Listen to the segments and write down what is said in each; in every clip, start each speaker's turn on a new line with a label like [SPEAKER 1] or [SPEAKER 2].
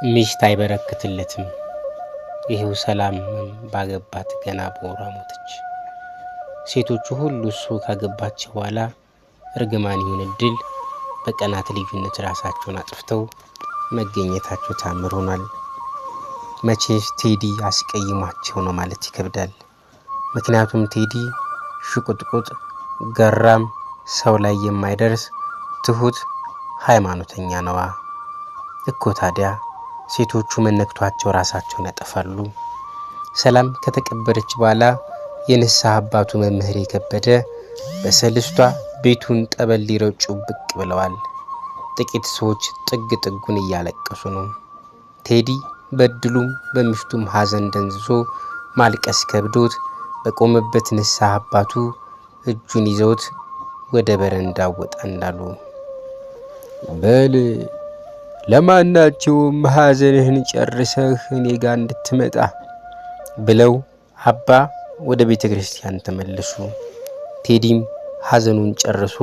[SPEAKER 1] ሚስት አይበረክትለትም። ይሄው ሰላም ባገባት ገና በወሯ ሞተች። ሴቶቹ ሁሉ እሱ ካገባች በኋላ እርግማን ይሁን እድል በቀናት ልዩነት ራሳቸውን አጥፍተው መገኘታቸው ታምር ሆኗል። መቼስ ቴዲ አስቀይሟቸው ነው ማለት ይከብዳል። ምክንያቱም ቴዲ ሽቁጥቁጥ፣ ገራም፣ ሰው ላይ የማይደርስ ትሁት፣ ሃይማኖተኛ ነዋ እኮ። ታዲያ ሴቶቹ መነክቷቸው ራሳቸውን ያጠፋሉ። ሰላም ከተቀበረች በኋላ የንስሐ አባቱ መምህር የከበደ በሰልስቷ ቤቱን ጠበል ሊረጩ ብቅ ብለዋል። ጥቂት ሰዎች ጥግ ጥጉን እያለቀሱ ነው። ቴዲ በድሉም በምሽቱም ሐዘን ደንዝዞ ማልቀስ ከብዶት በቆመበት ንስሐ አባቱ እጁን ይዘውት ወደ በረንዳ ወጣ እንዳሉ በል ለማናቸውም ሐዘንህን ጨርሰህ እኔ ጋር እንድትመጣ ብለው አባ ወደ ቤተ ክርስቲያን ተመለሱ። ቴዲም ሐዘኑን ጨርሶ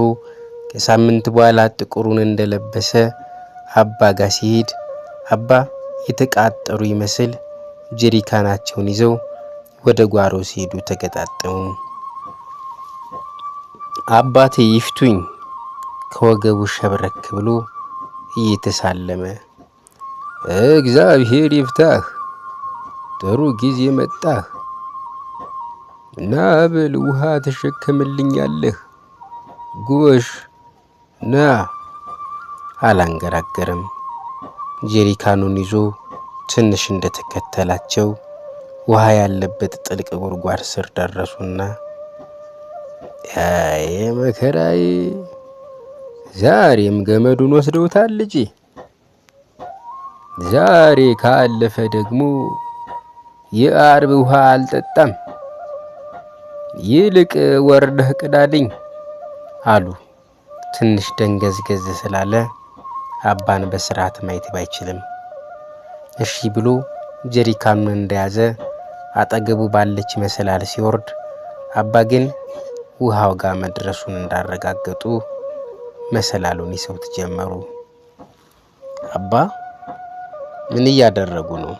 [SPEAKER 1] ከሳምንት በኋላ ጥቁሩን እንደለበሰ አባ ጋር ሲሄድ አባ የተቃጠሩ ይመስል ጀሪካናቸውን ይዘው ወደ ጓሮ ሲሄዱ ተገጣጠሙ። አባቴ ይፍቱኝ ከወገቡ ሸብረክ ብሎ እየተሳለመ እግዚአብሔር ይፍታህ፣ ጥሩ ጊዜ መጣህ፣ ና ብል ውሃ ተሸከምልኛለህ፣ ጎሽ ና። አላንገራገረም። ጀሪካኑን ይዞ ትንሽ እንደተከተላቸው ውሃ ያለበት ጥልቅ ጉድጓድ ስር ደረሱና መከራዬ ዛሬም ገመዱን ወስደውታል ልጄ። ዛሬ ካለፈ ደግሞ የአርብ ውሃ አልጠጣም፣ ይልቅ ወርደህ ቅዳልኝ አሉ። ትንሽ ደንገዝገዝ ስላለ አባን በስርዓት ማየት ባይችልም እሺ ብሎ ጀሪካኑን እንደያዘ አጠገቡ ባለች መሰላል ሲወርድ አባ ግን ውሃው ጋር መድረሱን እንዳረጋገጡ መሰላሉን ይሰውት ጀመሩ። አባ ምን እያደረጉ ነው?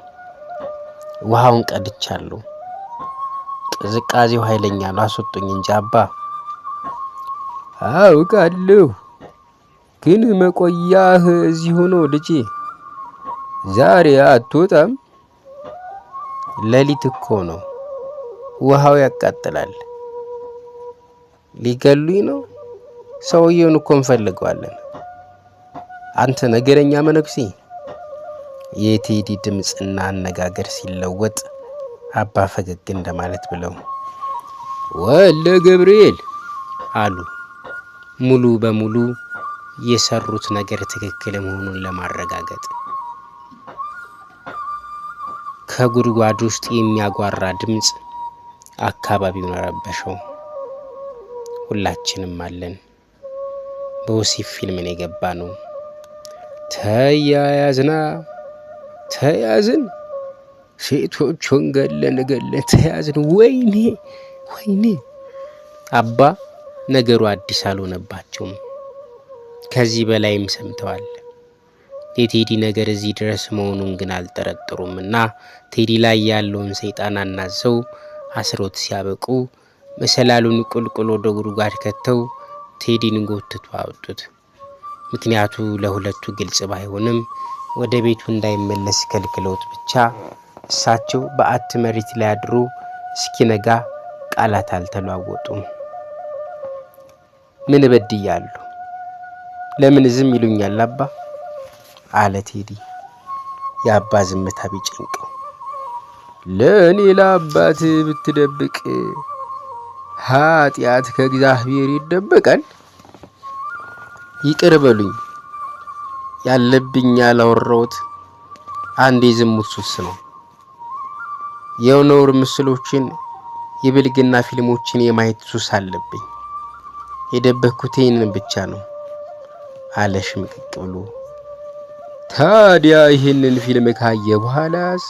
[SPEAKER 1] ውሃውን ቀድቻለሁ፣ ቅዝቃዜው ኃይለኛ ነው፣ አስወጡኝ እንጂ አባ። አውቃለሁ፣ ግን መቆያህ እዚህ ሆኖ ልጄ፣ ዛሬ አትወጣም? ሌሊት እኮ ነው፣ ውሃው ያቃጥላል። ሊገሉኝ ነው? ሰውየውን እኮ እንፈልገዋለን። አንተ ነገረኛ መነኩሴ። የቴዲ ድምፅና አነጋገር ሲለወጥ አባ ፈገግ እንደማለት ብለው ወለ ገብርኤል አሉ። ሙሉ በሙሉ የሰሩት ነገር ትክክል መሆኑን ለማረጋገጥ ከጉድጓድ ውስጥ የሚያጓራ ድምፅ አካባቢውን ረበሸው። ሁላችንም አለን። በወሲብ ፊልምን የገባ ነው። ተያያዝና ተያዝን፣ ሴቶቹን ገለን ተያዝን። ወይኔ ወይኔ። አባ ነገሩ አዲስ አልሆነባቸውም። ከዚህ በላይም ሰምተዋል። የቴዲ ነገር እዚህ ድረስ መሆኑን ግን አልጠረጠሩም እና ቴዲ ላይ ያለውን ሰይጣን አናዘው አስሮት ሲያበቁ መሰላሉን ቁልቁል ወደ ጉድጓድ ከተው ቴዲን ጎትቶ አወጡት። ምክንያቱ ለሁለቱ ግልጽ ባይሆንም ወደ ቤቱ እንዳይመለስ ከልክለውት ብቻ እሳቸው በአት መሬት ላይ አድሮ እስኪነጋ ቃላት አልተለዋወጡም። ምን በድያለሁ? ለምን ዝም ይሉኛል አባ? አለ ቴዲ። የአባ ዝምታ ቢጨንቀው ለእኔ ለአባት ብትደብቅ ኃጢአት ከእግዚአብሔር ይደበቃል? ይቅር በሉኝ፣ ያለብኝ ያላወራሁት አንድ የዝሙት ሱስ ነው። የነውር ምስሎችን፣ የብልግና ፊልሞችን የማየት ሱስ አለብኝ። የደበኩት ይህንን ብቻ ነው አለ ሽምቅቅ ብሎ። ታዲያ ይህንን ፊልም ካየ በኋላስ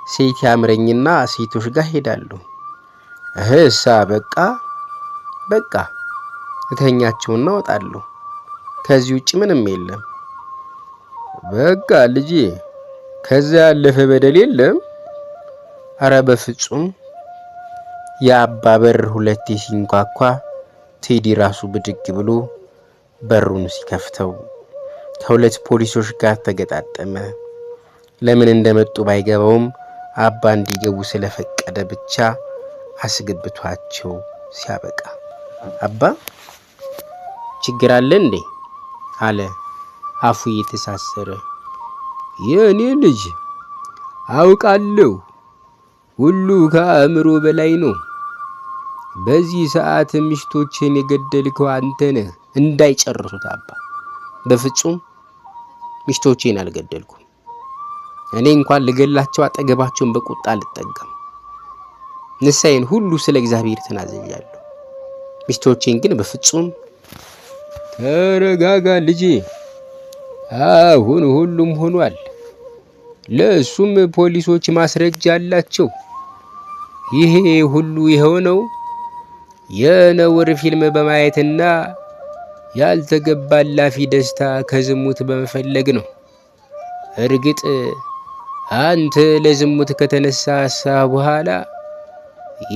[SPEAKER 1] ሴት ያምረኝና ሴቶች ጋር ሄዳለሁ። እህሳ በቃ እተኛቸውና እወጣለሁ። ከዚህ ውጭ ምንም የለም። በቃ ልጄ ከዛ ያለፈ በደል የለም። አረ በፍጹም። የአባ በር ሁለቴ ሲንኳኳ ቴዲ ራሱ ብድግ ብሎ በሩን ሲከፍተው ከሁለት ፖሊሶች ጋር ተገጣጠመ። ለምን እንደመጡ ባይገባውም አባ እንዲገቡ ስለፈቀደ ብቻ አስገብቷቸው ሲያበቃ አባ ችግር አለ እንዴ አለ አፉ እየተሳሰረ። የኔ ልጅ አውቃለሁ፣ ሁሉ ከአእምሮ በላይ ነው። በዚህ ሰዓት ሚስቶችን የገደልከው አንተ ነህ። እንዳይጨርሱት አባ በፍጹም ሚስቶቼን አልገደልኩም። እኔ እንኳን ልገላቸው አጠገባቸውን በቁጣ አልጠጋም። ንሳይን ሁሉ ስለ እግዚአብሔር ተናዘዣለሁ። ሚስቶቼን ግን በፍጹም። ተረጋጋ ልጄ፣ አሁን ሁሉም ሆኗል። ለሱም ፖሊሶች ማስረጃ አላቸው። ይሄ ሁሉ የሆነው የነውር ፊልም በማየትና ያልተገባ ላፊ ደስታ ከዝሙት በመፈለግ ነው። እርግጥ አንተ ለዝሙት ከተነሳሳ በኋላ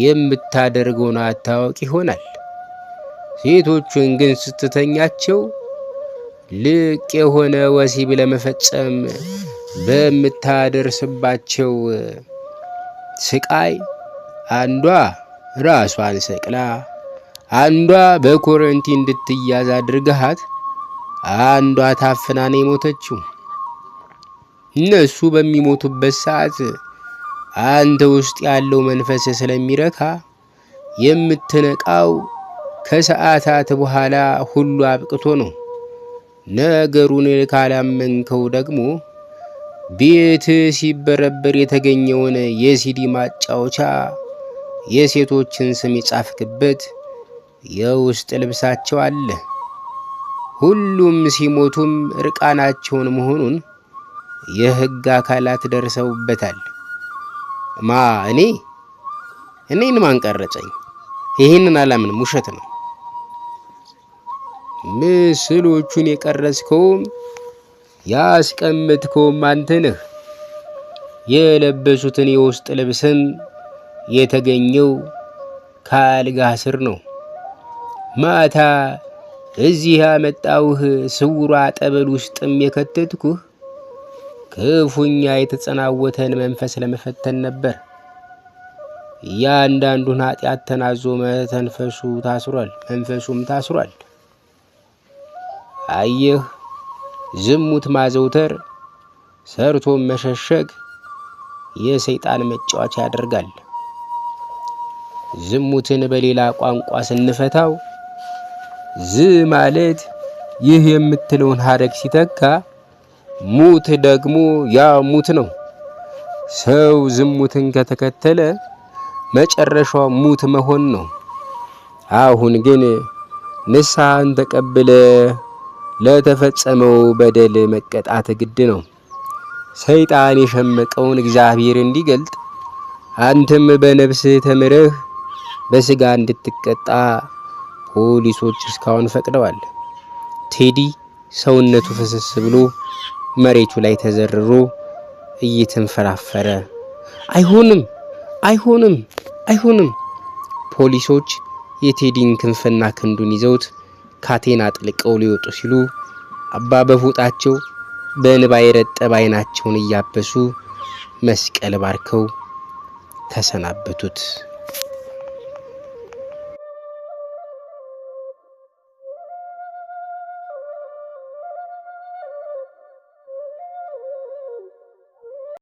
[SPEAKER 1] የምታደርገውን አታውቅ ይሆናል። ሴቶቹን ግን ስትተኛቸው ልቅ የሆነ ወሲብ ለመፈጸም በምታደርስባቸው ስቃይ አንዷ ራሷን ሰቅላ አንዷ በኮረንቲ እንድትያዝ አድርገሃት አንዷ ታፍና ነው የሞተችው። እነሱ በሚሞቱበት ሰዓት አንተ ውስጥ ያለው መንፈስ ስለሚረካ የምትነቃው ከሰዓታት በኋላ ሁሉ አብቅቶ ነው። ነገሩን ካላመንከው ደግሞ ቤት ሲበረበር የተገኘውን የሲዲ ማጫወቻ የሴቶችን ስም የጻፍክበት የውስጥ ልብሳቸው አለ። ሁሉም ሲሞቱም ርቃናቸውን መሆኑን የሕግ አካላት ደርሰውበታል። እኔን ማን ቀረጸኝ? ይህንን አላምንም፣ ውሸት ነው። ምስሎቹን የቀረጽከውም ያስቀምጥከውም አንተ ነህ። የለበሱትን የውስጥ ልብስም የተገኘው ከአልጋ ስር ነው። ማታ እዚህ ያመጣውህ ስውሯ ጠበል ውስጥም የከተትኩህ ክፉኛ የተጸናወተን መንፈስ ለመፈተን ነበር። እያንዳንዱን ኃጢአት ተናዞ መንፈሱም ታስሯል። አየህ፣ ዝሙት ማዘውተር፣ ሰርቶ መሸሸግ የሰይጣን መጫወቻ ያደርጋል። ዝሙትን በሌላ ቋንቋ ስንፈታው ማለት ይህ የምትለውን ሐረግ ሲተካ ሙት ደግሞ ያ ሙት ነው። ሰው ዝሙትን ከተከተለ መጨረሻው ሙት መሆን ነው። አሁን ግን ንስሐን ተቀብለ ለተፈጸመው በደል መቀጣት ግድ ነው። ሰይጣን የሸመቀውን እግዚአብሔር እንዲገልጥ አንተም በነፍስህ ተምረህ በስጋ እንድትቀጣ ፖሊሶች እስካሁን ፈቅደዋል። ቴዲ ሰውነቱ ፍስስ ብሎ መሬቱ ላይ ተዘርሮ እየተንፈራፈረ አይሆንም። ፖሊሶች የቴዲን ክንፍና ክንዱን ይዘውት ካቴና ጥልቀው ሊወጡ ሲሉ አባ በፎጣቸው በእንባ የረጠበ ዓይናቸውን እያበሱ መስቀል ባርከው ተሰናበቱት።